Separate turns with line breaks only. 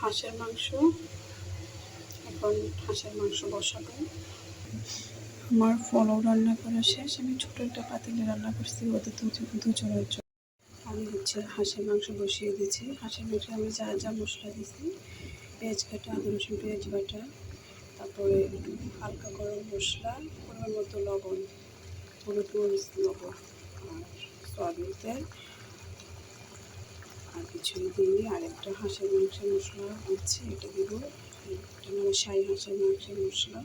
হাঁসের মাংস। এখন হাঁসের মাংস বসাবো। আমার পোলাও রান্না করা শেষ। আমি ছোটো একটা পাতিলে রান্না করছি ওদের দুজনের জন্য। আমি হাঁসের মাংস বসিয়ে দিয়েছি। হাঁসের মাংসে আমি যা যা মশলা দিয়েছি, পেঁয়াজ কাটা, আদা রসুন পেঁয়াজ বাটা, তারপরে একটু হালকা গরম মশলা, পরিমাণ মতো লবণ, হলুদ মরিচ লবণ আর সয়াবিন তেল আর কিছুই দিইনি। আর একটা হাঁসের মাংসের মশলা আছে, এটা দেবো। এটা মানে শাহী হাঁসের মাংসের মশলা।